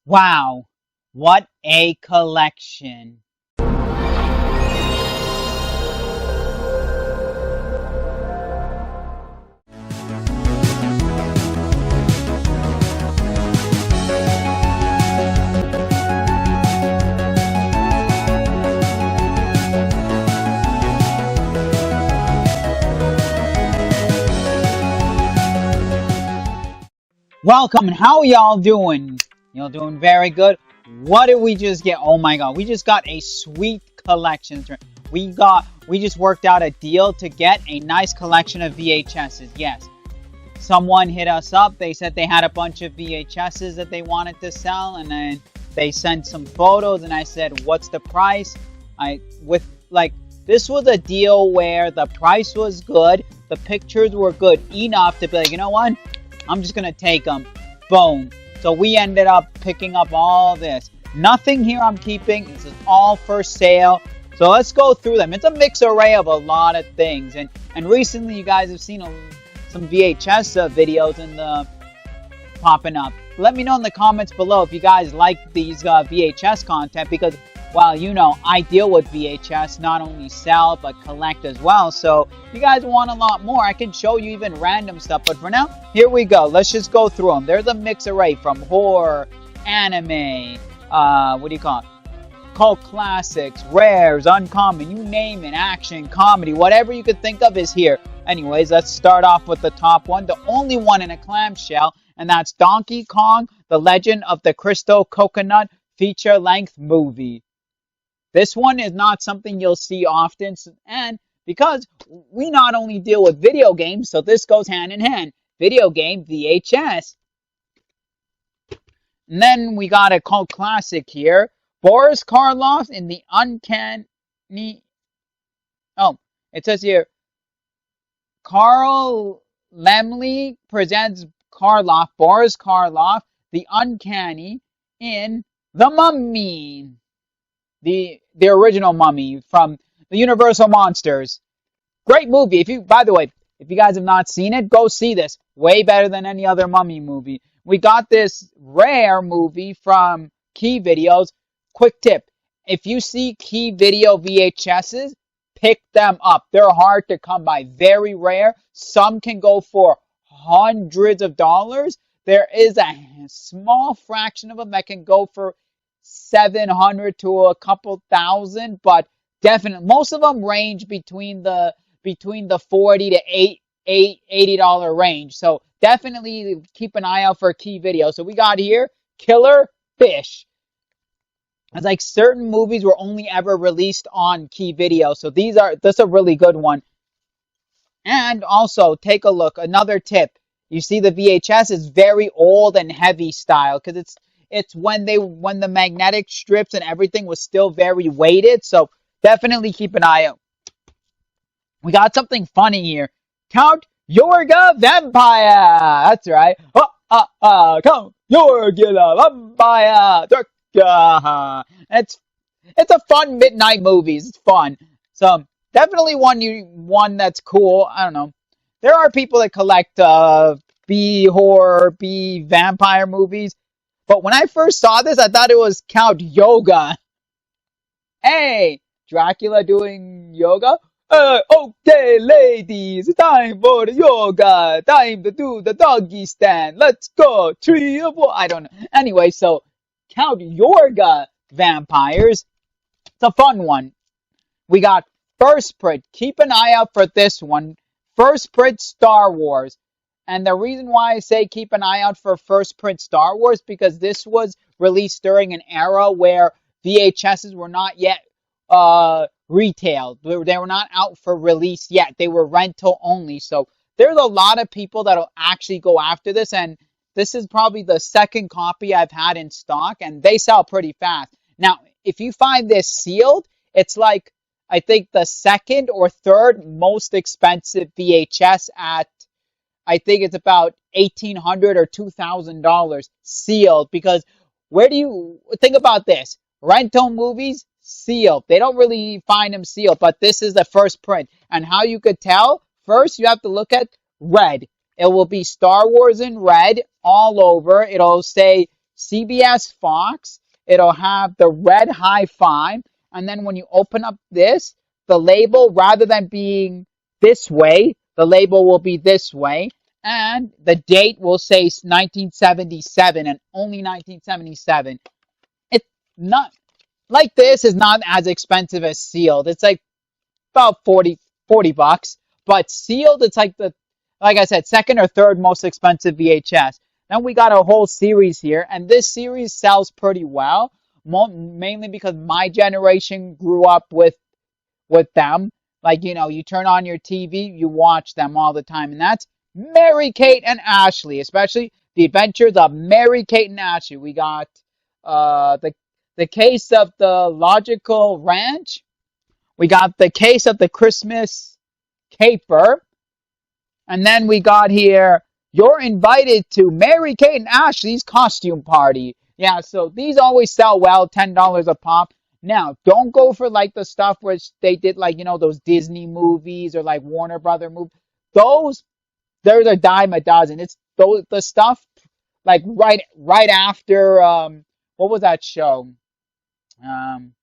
Wow, what a collection. Welcome, and how y'all doing? Y'all doing very good. What did we just get? Oh my god, we just got a sweet collection. We just worked out a deal to get a nice collection of VHSs. Yes. Someone hit us up. They said they had a bunch of VHSs that they wanted to sell, and then they sent some photos, and I said, "What's the price?" This was a deal where the price was good, the pictures were good enough to be like, you know what? I'm just gonna take them. Boom. So we ended up picking up all this. Nothing here I'm keeping. This is all for sale. So let's go through them. It's a mixed array of a lot of things, and recently you guys have seen some VHS videos in the popping up. Let me know in the comments below if you guys like these VHS content, because, well, you know, I deal with VHS, not only sell but collect as well. So if you guys want a lot more, I can show you even random stuff. But for now, here we go. Let's just go through them. There's a mixed array from horror, anime, what do you call it? Cult classics, rares, uncommon, you name it, action, comedy, whatever you could think of is here. Anyways, let's start off with the top one, the only one in a clamshell, and that's Donkey Kong, The Legend of the Crystal Coconut feature-length movie. This one is not something you'll see often, and because we not only deal with video games, so this goes hand in hand. Video game, VHS. And then we got a cult classic here. Boris Karloff in the Uncanny... Oh, it says here, Carl Laemmle presents Boris Karloff, the Uncanny, in The Mummy. The original Mummy from the Universal Monsters. Great movie. By the way, if you guys have not seen it, go see this. Way better than any other Mummy movie. We got this rare movie from Key Videos. Quick tip. If you see Key Video VHSs, pick them up. They're hard to come by. Very rare. Some can go for hundreds of dollars. There is a small fraction of them that can go for 700 to a couple thousand, but definitely most of them range between the 40 to $80 range. So definitely keep an eye out for Key Video. So we got here Killer Fish. It's like certain movies were only ever released on Key Video. So this is a really good one. And also take a look. Another tip. You see the VHS is very old and heavy style, because it's when the magnetic strips and everything was still very weighted. So definitely keep an eye out. We got something funny here. Count Yorga Vampire. That's right. Count Yorga Vampire. It's a fun midnight movie. It's fun. So definitely one that's cool. I don't know. There are people that collect B horror, B vampire movies. But when I first saw this, I thought it was Count Yoga. Hey, Dracula doing yoga? Okay, ladies, it's time for the yoga. Time to do the doggy stand. Let's go. 3 or 4. I don't know. Anyway, so Count Yorga Vampires. It's a fun one. We got First Print. Keep an eye out for this one. First Print Star Wars. And the reason why I say keep an eye out for First Print Star Wars, because this was released during an era where VHSs were not yet retailed. They were not out for release yet. They were rental only. So there's a lot of people that'll actually go after this, and this is probably the second copy I've had in stock, and they sell pretty fast. Now, if you find this sealed, it's like, I think, the second or third most expensive VHS at, I think it's about $1,800 or $2,000 sealed. Because where do you think about this? Rental movies, sealed. They don't really find them sealed, but this is the first print. And how you could tell? First, you have to look at red. It will be Star Wars in red all over. It'll say CBS Fox, it'll have the red high five. And then when you open up this, the label, rather than being this way, the label will be this way. And the date will say 1977 and only 1977. It's not like this is not as expensive as sealed. It's like about 40 bucks. But sealed, it's like like I said, second or third most expensive VHS. Then we got a whole series here, and this series sells pretty well, mainly because my generation grew up with them. Like, you turn on your TV, you watch them all the time, and that's Mary Kate and Ashley, especially the adventures of Mary Kate and Ashley. We got the case of the logical ranch. We got the case of the Christmas caper. And then we got here, you're invited to Mary Kate and Ashley's costume party. Yeah, so these always sell well, $10 a pop. Now, don't go for like the stuff where they did like, those Disney movies or like Warner Brother movies. Those, there's a dime a dozen. It's the stuff like right after what was that show? Um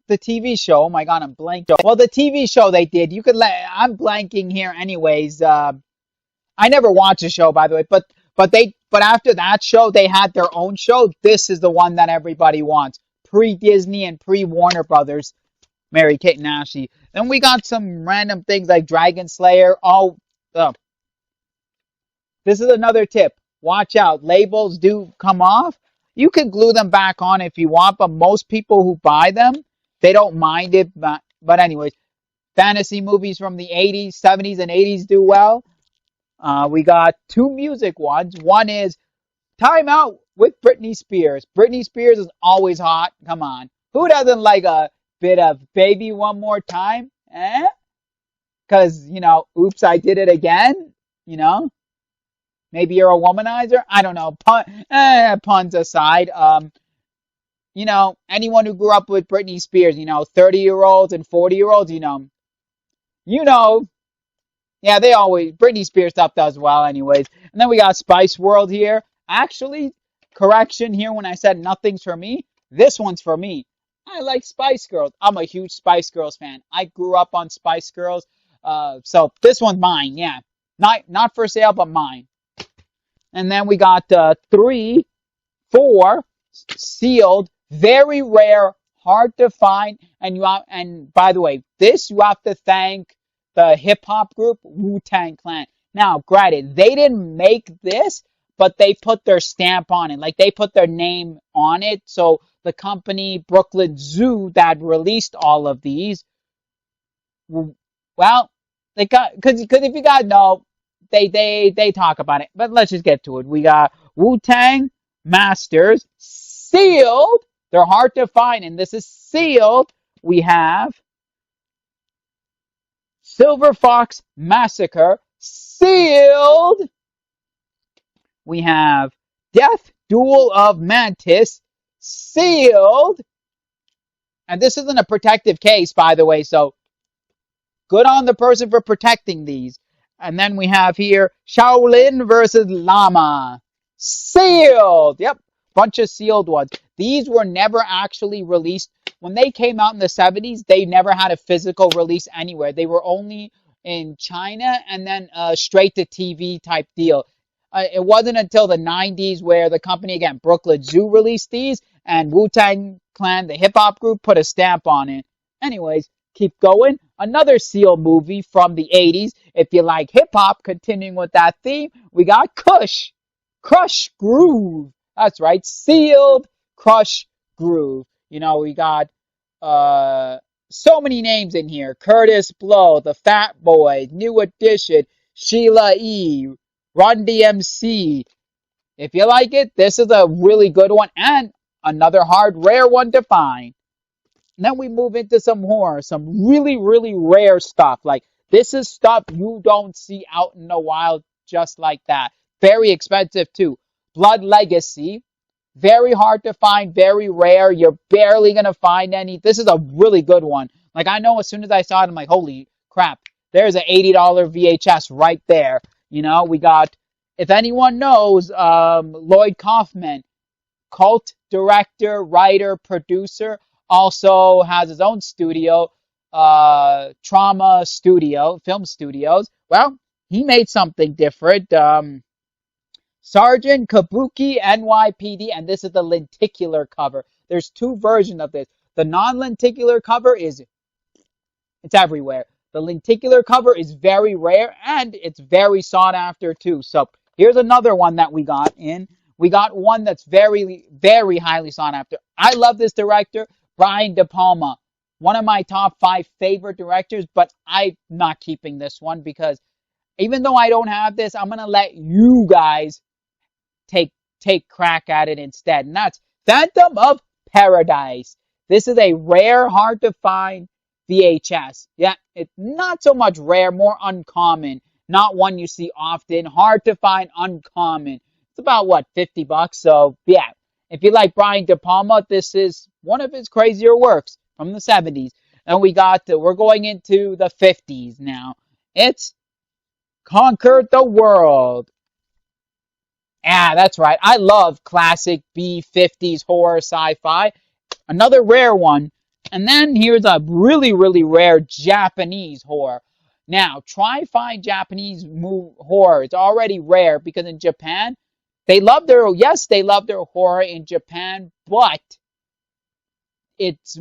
the TV show. Oh my God, I'm blanking. Well, the TV show they did. I'm blanking here anyways. I never watched the show, by the way, but after that show, they had their own show. This is the one that everybody wants. Pre-Disney and pre-Warner Brothers, Mary Kate and Ashley. Then we got some random things like Dragon Slayer. This is another tip. Watch out. Labels do come off. You could glue them back on if you want, but most people who buy them, they don't mind it. But anyways, fantasy movies from the 80s, 70s, and 80s do well. We got two music ones. One is Time Out with Britney Spears. Britney Spears is always hot. Come on. Who doesn't like a bit of Baby One More Time? Because, oops, I did it again. Maybe you're a womanizer. I don't know. Puns aside. Anyone who grew up with Britney Spears, 30-year-olds and 40-year-olds, you know, yeah, Britney Spears stuff does well anyways. And then we got Spice World here. Actually, correction here when I said nothing's for me. This one's for me. I like Spice Girls. I'm a huge Spice Girls fan. I grew up on Spice Girls. So this one's mine, yeah. Not for sale, but mine. And then we got 3, 4 sealed, very rare, hard to find. And by the way, this you have to thank the hip hop group Wu-Tang Clan. Now, granted, they didn't make this, but they put their stamp on it. Like they put their name on it. So the company Brooklyn Zoo that released all of these, well, they got because if you guys know, they talk about it. But let's just get to it. We got Wu-Tang Masters sealed. They're hard to find, and this is sealed. We have Silver Fox Massacre sealed. We have Death Duel of Mantis sealed. And this isn't a protective case, by the way, so good on the person for protecting these. And then we have here Shaolin versus Llama. Sealed. Yep. Bunch of sealed ones. These were never actually released. When they came out in the 70s, they never had a physical release anywhere. They were only in China and then straight to TV type deal. It wasn't until the 90s where the company, again, Brooklyn Zoo released these and Wu-Tang Clan, the hip hop group, put a stamp on it. Anyways, keep going. Another Seal movie from the 80s. If you like hip hop, continuing with that theme, we got Crush Groove. That's right, sealed Crush Groove. We got so many names in here. Curtis Blow, the Fat Boys, New Edition, Sheila E., Run DMC. If you like it, this is a really good one and another hard, rare one to find. And then we move into some horror, some really, really rare stuff. Like, this is stuff you don't see out in the wild just like that. Very expensive, too. Blood Legacy. Very hard to find, very rare. You're barely going to find any. This is a really good one. Like, I know as soon as I saw it, I'm like, holy crap. There's an $80 VHS right there. We got If anyone knows, Lloyd Kaufman, cult director, writer, producer, also has his own studio, Trauma Studio, Film Studios. Well, he made something different. Sergeant Kabuki NYPD, and this is the lenticular cover. There's two versions of this. The non-lenticular cover is it's everywhere. The lenticular cover is very rare and it's very sought after too. So here's another one that we got in. We got one that's very, very highly sought after. I love this director, Brian De Palma. One of my top 5 favorite directors, but I'm not keeping this one because even though I don't have this, I'm gonna let you guys take take crack at it instead. And that's Phantom of Paradise. This is a rare, hard to find VHS. Yeah, it's not so much rare, more uncommon. Not one you see often. Hard to find, uncommon. It's about what, $50? So yeah, if you like Brian De Palma, this is one of his crazier works from the 70s. And we're going into the 50s now. It's Conquered the World. Yeah, that's right. I love classic B-50s horror sci-fi. Another rare one. And then here's a really, really rare Japanese horror. Now, try find Japanese horror. It's already rare because in Japan, they love their horror in Japan, but it's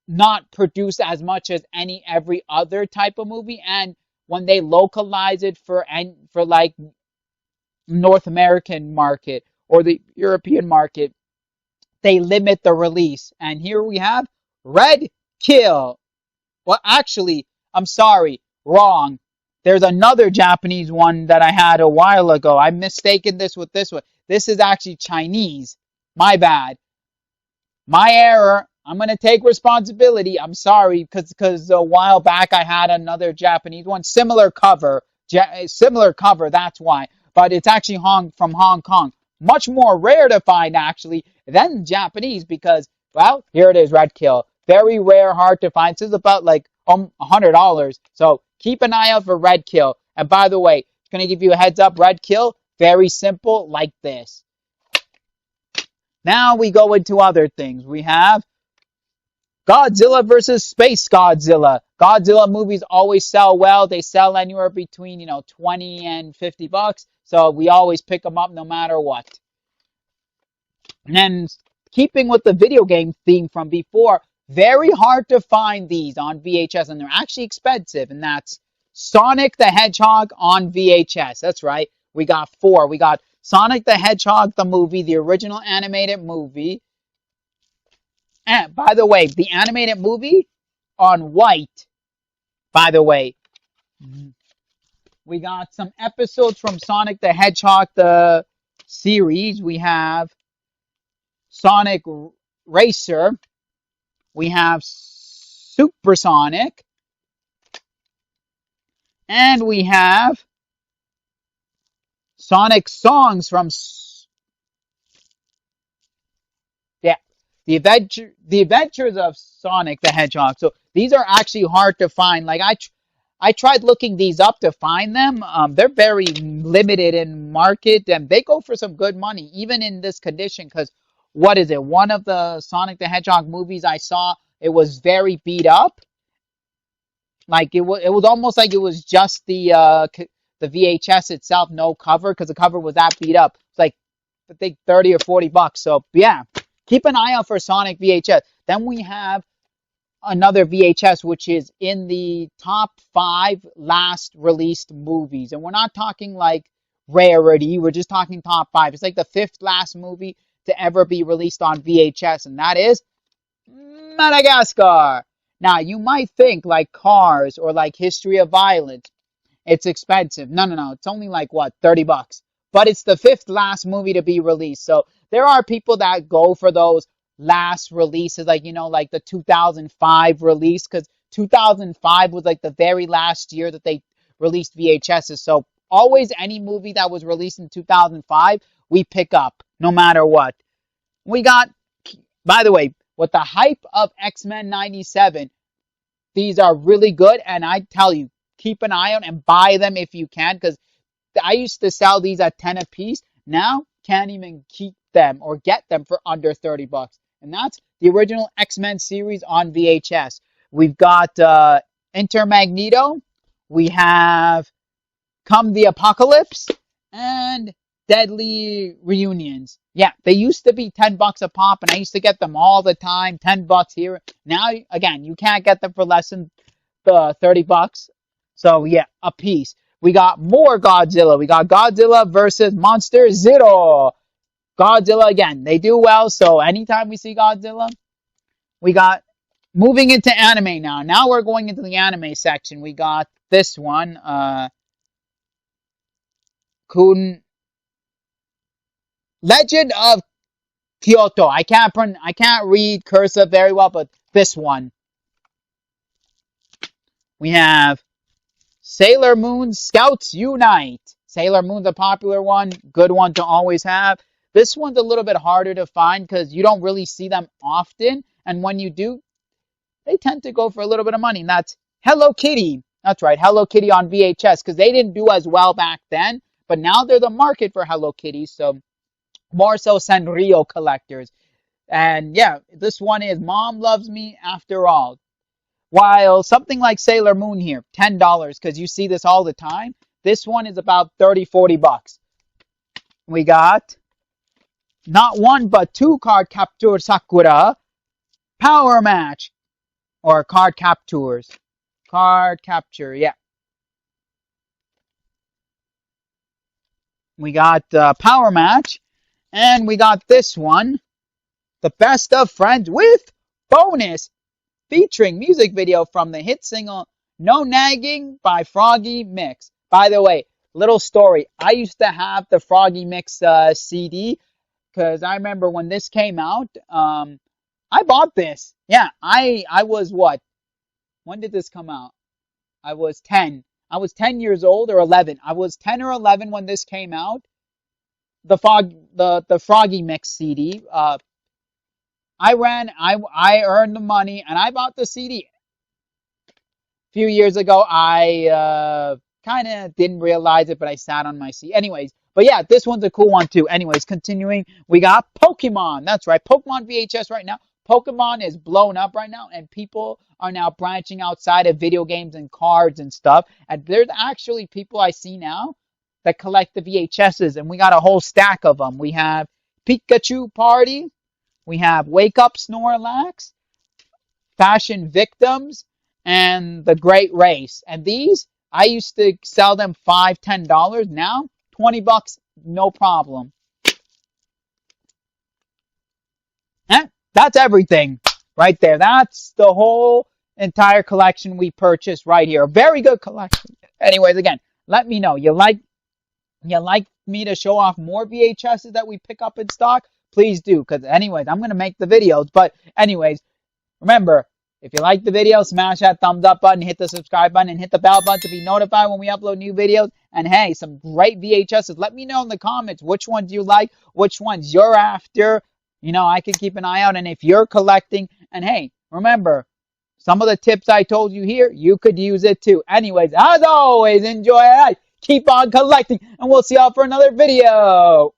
not produced as much as every other type of movie. And when they localize it for like North American market or the European market, they limit the release. And here we have Red Kill. Well, actually, I'm sorry, wrong. There's another Japanese one that I had a while ago. I'm mistaken this with this one. This is actually Chinese. My bad. My error. I'm going to take responsibility. I'm sorry because a while back I had another Japanese one. Similar cover. Similar cover, that's why. But it's actually from Hong Kong. Much more rare to find, actually, than Japanese because, well, here it is, Red Kill. Very rare, hard to find. This is about like $100. So keep an eye out for Red Kill. And by the way, it's going to give you a heads up. Red Kill, very simple, like this. Now we go into other things. We have Godzilla versus Space Godzilla. Godzilla movies always sell well. They sell anywhere between, 20 and $50. So we always pick them up no matter what. And then keeping with the video game theme from before, very hard to find these on VHS and they're actually expensive. And that's Sonic the Hedgehog on VHS. That's right. We got 4. We got Sonic the Hedgehog, the movie, the original animated movie. And by the way, the animated movie on white. By the way, we got some episodes from Sonic the Hedgehog, the series. We have Sonic Racer. We have Supersonic. And we have Sonic songs from the Adventures of Sonic the Hedgehog. So these are actually hard to find. Like I tried looking these up to find them. They're very limited in market and they go for some good money, even in this condition. Because what is it? One of the Sonic the Hedgehog movies I saw, it was very beat up. Like it was almost like it was just the VHS itself, no cover, because the cover was that beat up. It's like I think $30 or $40. So yeah, keep an eye out for Sonic VHS. Then we have another VHS, which is in the top 5 last released movies. And we're not talking like rarity. We're just talking top 5. It's like the 5th last movie to ever be released on VHS. And that is Madagascar. Now, you might think like Cars or like History of Violence. It's expensive. No. It's only like what, $30. But it's the 5th last movie to be released. So there are people that go for those last releases, like, like the 2005 release, because 2005 was like the very last year that they released VHSs. So always any movie that was released in 2005, we pick up no matter what. We got, by the way, with the hype of X-Men 97, these are really good. And I tell you, keep an eye on and buy them if you can, because I used to sell these at 10 a piece. Now can't even keep them or get them for under 30 bucks. And that's the original X-Men series on VHS. We've got Intermagneto. We have Come the Apocalypse and Deadly Reunions. Yeah, they used to be 10 bucks a pop, and I used to get them all the time. 10 bucks here. Now, again, you can't get them for less than 30 bucks. So, yeah, a piece. We got more Godzilla. We got Godzilla versus Monster Zero. Godzilla again. They do well, so anytime we see Godzilla, we got moving into anime now. Now we're going into the anime section. We got this one, Kun Legend of Kyoto. I can't read cursive very well, but this one. We have Sailor Moon Scouts Unite. Sailor Moon's a popular one, good one to always have. This one's a little bit harder to find because you don't really see them often, and when you do, they tend to go for a little bit of money. And that's Hello Kitty. That's right, Hello Kitty on VHS because they didn't do as well back then, but now they're the market for Hello Kitty, so more so Sanrio collectors. And yeah, this one is Mom Loves Me After All. While something like Sailor Moon here, $10, because you see this all the time, this one is about 30, 40 bucks. We got not one, but two Card Capture Sakura Power Match. Or Card Captures. Card Capture, yeah. We got Power Match. And we got this one. The Best of Friends with bonus featuring music video from the hit single No Nagging by Froggy Mix. By the way, little story. I used to have the Froggy Mix CD because I remember when this came out, I bought this. Yeah, I was what? When did this come out? I was 10. I was 10 years old or 11. I was 10 or 11 when this came out. The Froggy Mix CD. I earned the money and I bought the CD. A few years ago, I kind of didn't realize it, but I sat on my seat. Anyways, but yeah, this one's a cool one too. Anyways, continuing, we got Pokemon. That's right, Pokemon VHS right now. Pokemon is blown up right now, and people are now branching outside of video games and cards and stuff. And there's actually people I see now that collect the VHSs, and we got a whole stack of them. We have Pikachu Party. We have Wake Up Snorlax, Fashion Victims, and The Great Race. And these, I used to sell them $5, $10. Now, 20 bucks, no problem. And that's everything right there. That's the whole entire collection we purchased right here. A very good collection. Anyways, again, let me know. You like me to show off more VHSs that we pick up in stock? Please do, because anyways, I'm going to make the videos. But anyways, remember, if you like the video, smash that thumbs up button, hit the subscribe button, and hit the bell button to be notified when we upload new videos. And hey, some great VHSs. Let me know in the comments which ones you like, which ones you're after. You know, I can keep an eye out. And if you're collecting, and hey, remember, some of the tips I told you here, you could use it too. Anyways, as always, enjoy it. Keep on collecting, and we'll see y'all for another video.